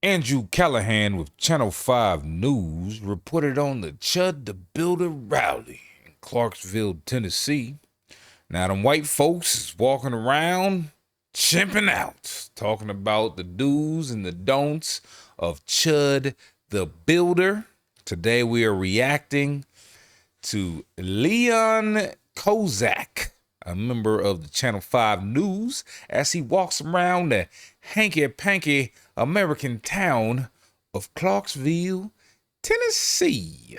Andrew Callahan with Channel 5 News reported on the Chud the Builder rally in Clarksville, Tennessee. Now, them white folks is walking around chimping out, talking about the do's and the don'ts of Chud the Builder. Today we are reacting to Leon Kozak, a member of the Channel 5 News, as he walks around the hanky-panky American town of Clarksville, Tennessee.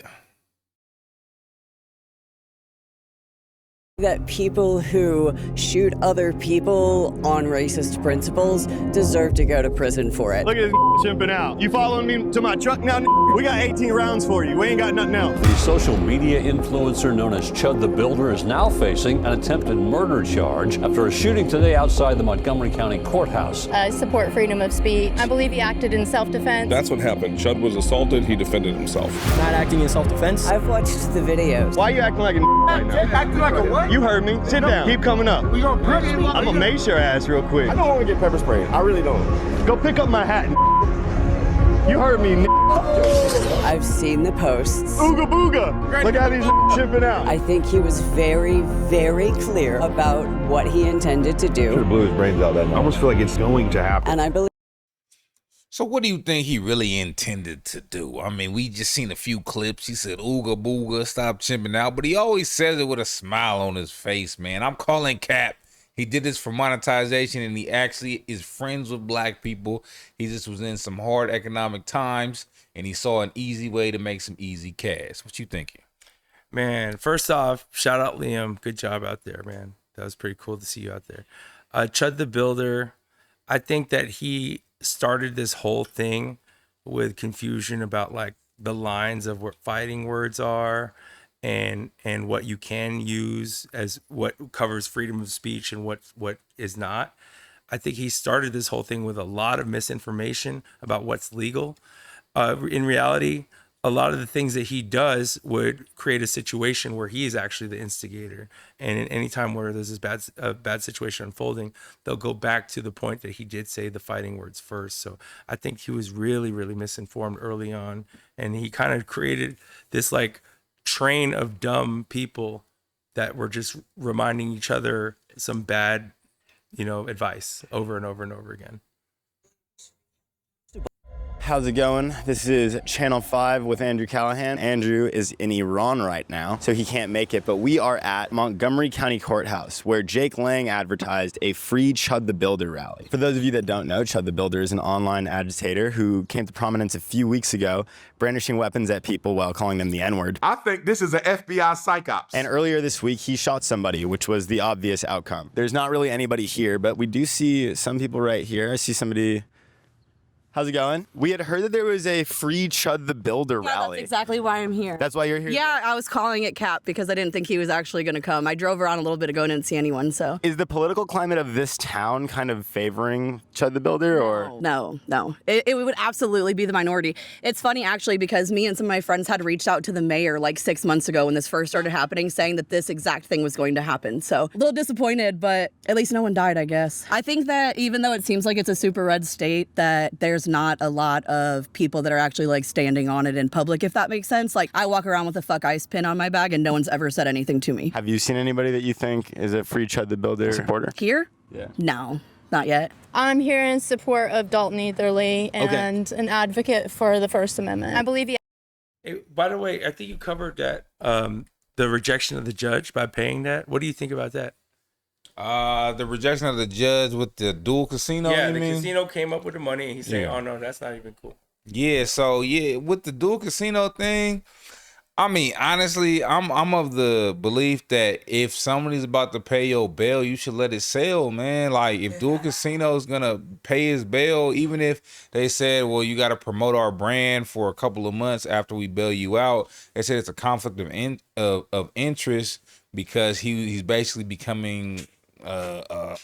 That people who shoot other people on racist principles deserve to go to prison for it. Look at this chimping out. You following me to my truck now? We got 18 rounds for you. We ain't got nothing else. The social media influencer known as Chud the Builder is now facing an attempted murder charge after a shooting today outside the Montgomery County Courthouse. I support freedom of speech. I believe he acted in self-defense. That's what happened. Chud was assaulted. He defended himself. Not acting in self-defense. I've watched the videos. Why are you acting like a right now? Acting like a what? You heard me. Sit down. Keep coming up. We gonna pepper spray? I'm gonna mace your ass real quick. I don't want to get pepper sprayed. I really don't. Go pick up my hat. You heard me. I've seen the posts. Ooga booga. Look how these chimping out. I think he was very, very clear about what he intended to do. Blew his brains out that night. I almost feel like it's going to happen. And I believe. So what do you think he really intended to do? I mean, we just seen a few clips. He said, ooga booga, stop chimping out. But he always says it with a smile on his face, man. I'm calling cap. He did this for monetization, and he actually is friends with black people. He just was in some hard economic times, and he saw an easy way to make some easy cash. What you thinking? Man, first off, shout out Liam. Good job out there, man. That was pretty cool to see you out there. Chud the Builder, I think that he started this whole thing with confusion about like the lines of what fighting words are and what you can use as what covers freedom of speech and what is not. I think he started this whole thing with a lot of misinformation about what's legal. In reality, a lot of the things that he does would create a situation where he is actually the instigator. And in any time where there's this bad situation unfolding, they'll go back to the point that he did say the fighting words first. So I think he was really, really misinformed early on. And he kind of created this like train of dumb people that were just reminding each other some bad, advice over and over and over again. How's it going? This is Channel 5 with Andrew Callahan. Andrew is in Iran right now, so he can't make it, but we are at Montgomery County Courthouse, where Jake Lang advertised a free Chud the Builder rally. For those of you that don't know, Chud the Builder is an online agitator who came to prominence a few weeks ago, brandishing weapons at people while calling them the N-word. I think this is an FBI psychops. And earlier this week, he shot somebody, which was the obvious outcome. There's not really anybody here, but we do see some people right here. I see somebody. How's it going? We had heard that there was a free Chud the Builder rally. That's exactly why I'm here. That's why you're here? Yeah, I was calling it Cap because I didn't think he was actually going to come. I drove around a little bit ago and didn't see anyone, so. Is the political climate of this town kind of favoring Chud the Builder, or? No. It would absolutely be the minority. It's funny, actually, because me and some of my friends had reached out to the mayor like 6 months ago when this first started happening, saying that this exact thing was going to happen. So a little disappointed, but at least no one died, I guess. I think that even though it seems like it's a super red state, that there's not a lot of people that are actually like standing on it in public, if that makes sense. Like I walk around with a fuck ice pin on my bag and no one's ever said anything to me. Have you seen anybody that you think is a free Chud the Builder supporter? Here? Yeah. No, not yet. I'm here in support of Dalton Eatherly and an advocate for the First Amendment. I believe he. Hey, by the way, I think you covered that, the rejection of the judge by paying that. What do you think about that? The rejection of the judge with the dual casino. Yeah, you the mean? casino came up with the money, and he's saying, "Oh no, that's not even cool." Yeah, so yeah, with the dual casino thing, I mean, honestly, I'm of the belief that if somebody's about to pay your bail, you should let it sell, man. Like if dual casino is gonna pay his bail, even if they said, well, you got to promote our brand for a couple of months after we bail you out, they said it's a conflict of interest because he's basically becoming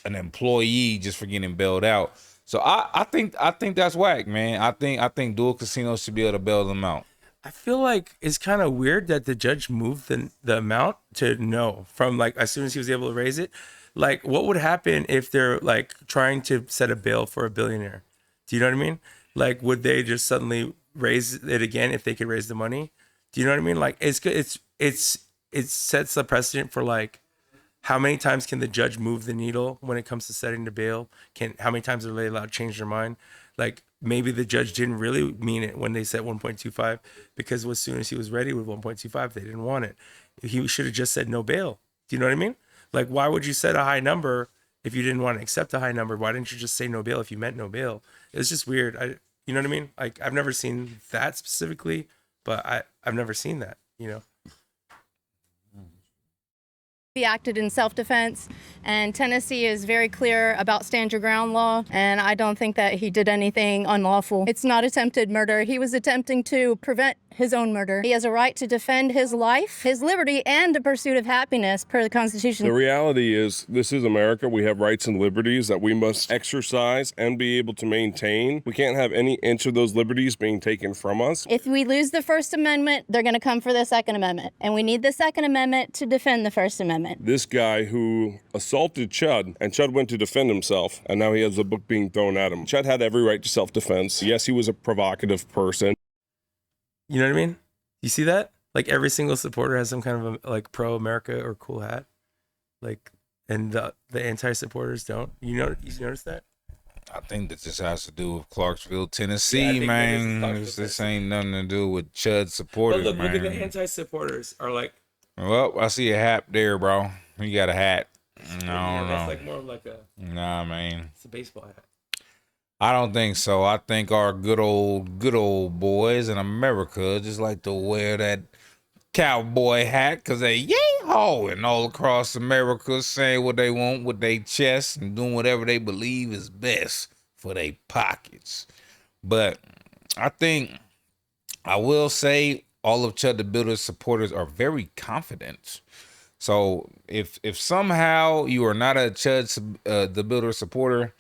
an employee just for getting bailed out. So I think that's whack, man. I think dual casinos should be able to bail them out. I feel like it's kind of weird that the judge moved the amount to no from like as soon as he was able to raise it. Like what would happen if they're like trying to set a bail for a billionaire? Do you know what I mean? Like, would they just suddenly raise it again if they could raise the money? Do you know what I mean? Like, it's good. It sets the precedent for like, how many times can the judge move the needle when it comes to setting the bail? How many times are they allowed to change their mind? Like, maybe the judge didn't really mean it when they said 1.25, because as soon as he was ready with 1.25, they didn't want it. He should have just said no bail. Do you know what I mean? Like, why would you set a high number if you didn't want to accept a high number? Why didn't you just say no bail if you meant no bail? It's just weird. You know what I mean? Like, I've never seen that specifically, but I've never seen that, you know? He acted in self-defense, and Tennessee is very clear about stand your ground law, and I don't think that he did anything unlawful. It's not attempted murder. He was attempting to prevent his own murder. He has a right to defend his life, his liberty, and the pursuit of happiness per the Constitution. The reality is, this is America. We have rights and liberties that we must exercise and be able to maintain. We can't have any inch of those liberties being taken from us. If we lose the First Amendment, they're going to come for the Second Amendment, and we need the Second Amendment to defend the First Amendment. This guy who assaulted Chud, and Chud went to defend himself, and now he has a book being thrown at him. Chud had every right to self-defense. Yes, he was a provocative person. You know what I mean? You see that? Like, every single supporter has some kind of a, like, pro-America or cool hat. Like, and the anti-supporters don't. You notice that? I think that this has to do with Clarksville, Tennessee, man. This ain't nothing to do with Chud supporters, But look man. at the anti-supporters are like. Well, I see a hat there, bro. You got a hat. I don't know. That's like more of like a. Nah, man. It's a baseball hat. I don't think so. I think our good old boys in America just like to wear that cowboy hat because they yay-hoing all across America, saying what they want with their chest and doing whatever they believe is best for their pockets. But I think I will say all of Chud the Builder's supporters are very confident. So if somehow you are not a Chud the Builder supporter,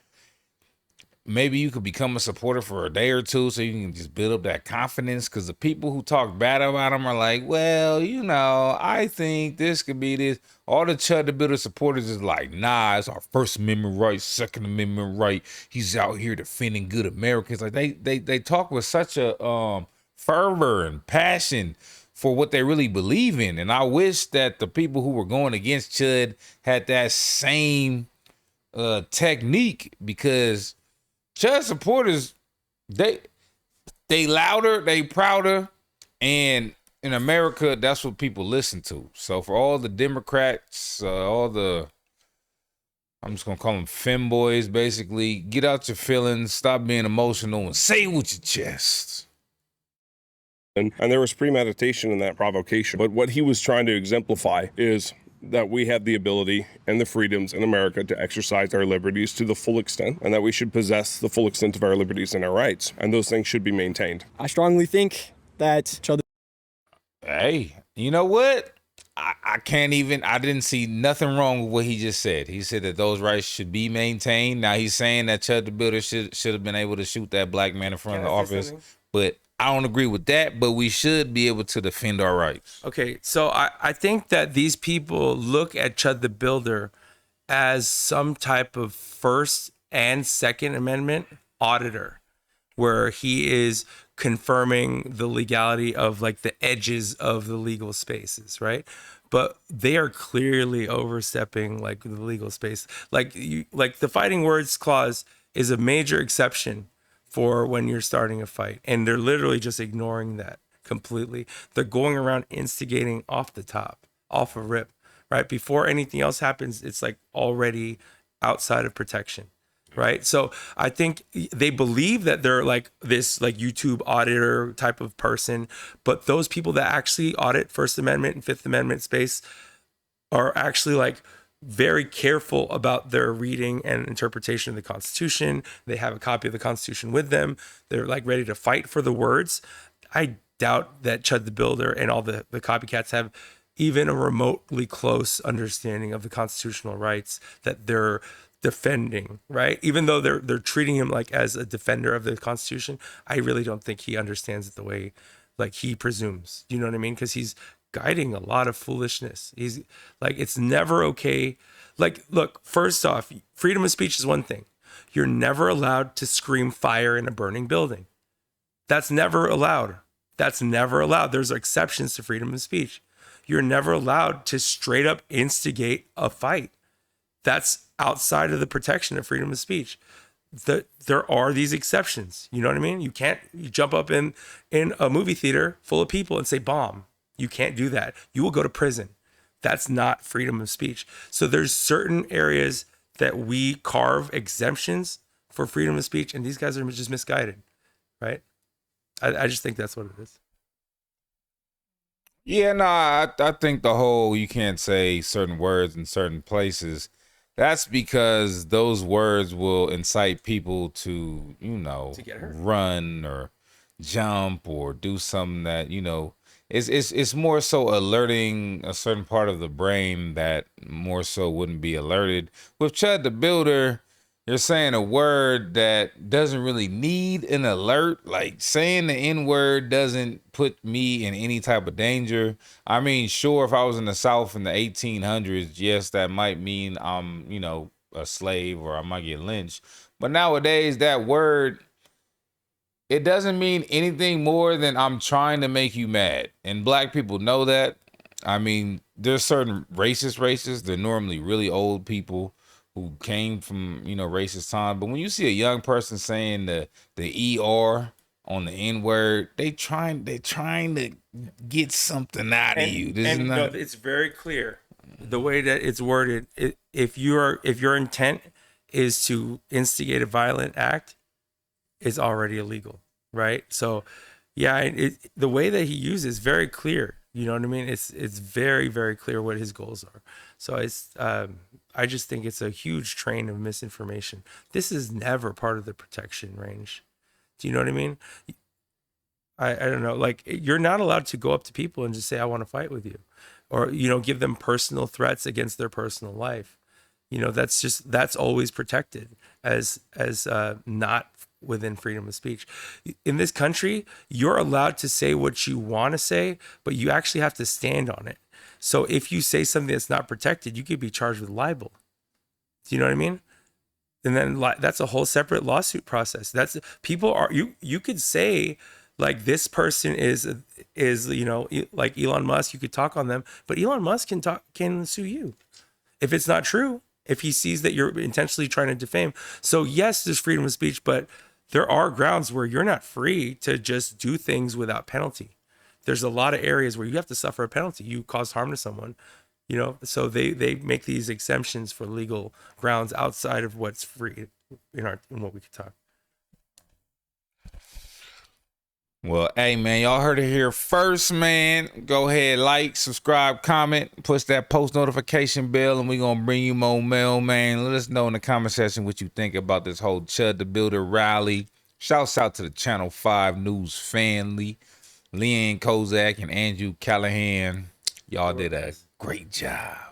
maybe you could become a supporter for a day or two so you can just build up that confidence, because the people who talk bad about him are like, well, you know, I think this could be this. All the Chud the Builder supporters is like, nah, it's our First Amendment right, Second Amendment right. He's out here defending good Americans. Like they talk with such a fervor and passion for what they really believe in. And I wish that the people who were going against Chud had that same technique, because Chud supporters, they louder, they prouder, and in America, that's what people listen to. So for all the Democrats, I'm just gonna call them femboys, basically, get out your feelings, stop being emotional, and say it with your chest. And there was premeditation in that provocation. But what he was trying to exemplify is that we have the ability and the freedoms in America to exercise our liberties to the full extent, and that we should possess the full extent of our liberties and our rights, and those things should be maintained. I strongly think that Hey, you know what? I didn't see nothing wrong with what he just said. He said that those rights should be maintained. Now he's saying that Chud the Builder should have been able to shoot that black man in front of the office, but I don't agree with that, but we should be able to defend our rights. Okay, so I think that these people look at Chud the Builder as some type of First and Second Amendment auditor, where he is confirming the legality of like the edges of the legal spaces, right? But they are clearly overstepping like the legal space. Like the fighting words clause is a major exception for when you're starting a fight, and they're literally just ignoring that completely. They're going around instigating off the top, off a rip, right? Before anything else happens, it's like already outside of protection, right? So I think they believe that they're like this like YouTube auditor type of person, but those people that actually audit First Amendment and Fifth Amendment space are actually like very careful about their reading and interpretation of the Constitution. They have a copy of the Constitution with them. They're like ready to fight for the words. I doubt that Chud the Builder and all the copycats have even a remotely close understanding of the constitutional rights that they're defending, right? Even though they're treating him like as a defender of the Constitution, I really don't think he understands it the way like he presumes. You know what I mean? Because he's guiding a lot of foolishness. He's like, it's never okay. Like, look, first off, freedom of speech is one thing, You're never allowed to scream fire in a burning building. That's never allowed. That's never allowed. There's exceptions to freedom of speech. You're never allowed to straight up instigate a fight. That's outside of the protection of freedom of speech. There are these exceptions. You know what I mean? You can't jump up in a movie theater full of people and say bomb. You can't do that. You will go to prison. That's not freedom of speech. So there's certain areas that we carve exemptions for freedom of speech, and these guys are just misguided, right? I just think that's what it is. Yeah, no, I think the whole you can't say certain words in certain places, that's because those words will incite people to, To get hurt. run or jump or do something that, it's more so alerting a certain part of the brain that more so wouldn't be alerted. With Chud the Builder, you're saying a word that doesn't really need an alert. Like saying the N-word doesn't put me in any type of danger. I mean, sure, if I was in the South in the 1800s, yes, that might mean I'm, a slave or I might get lynched. But nowadays, that word, it doesn't mean anything more than I'm trying to make you mad. And black people know that. I mean, there's certain racists. They're normally really old people who came from, racist time. But when you see a young person saying the ER on the N-word, they trying to get something out of you. This is not... it's very clear the way that it's worded. If your intent is to instigate a violent act, is already illegal, right? So, yeah, the way that he uses is very clear. You know what I mean? It's very, very clear what his goals are. So I just think it's a huge train of misinformation. This is never part of the protection range. Do you know what I mean? I don't know. Like, you're not allowed to go up to people and just say, I want to fight with you, or, give them personal threats against their personal life. That's always protected as not within freedom of speech. In this country, you're allowed to say what you want to say, but you actually have to stand on it. So if you say something that's not protected, you could be charged with libel. Do you know what I mean? And then that's a whole separate lawsuit process. That's people are you could say like this person is like Elon Musk. You could talk on them, but Elon Musk can sue you if it's not true. If he sees that you're intentionally trying to defame. So yes, there's freedom of speech, but there are grounds where you're not free to just do things without penalty. There's a lot of areas where you have to suffer a penalty. You cause harm to someone, so they make these exemptions for legal grounds outside of what's free in what we could talk. Well, hey, man, y'all heard it here first, man. Go ahead, like, subscribe, comment, push that post notification bell, and we're going to bring you more mail, man. Let us know in the comment section what you think about this whole Chud the Builder rally. Shouts out to the Channel 5 News family, Leanne Kozak and Andrew Callahan. Y'all did a great job.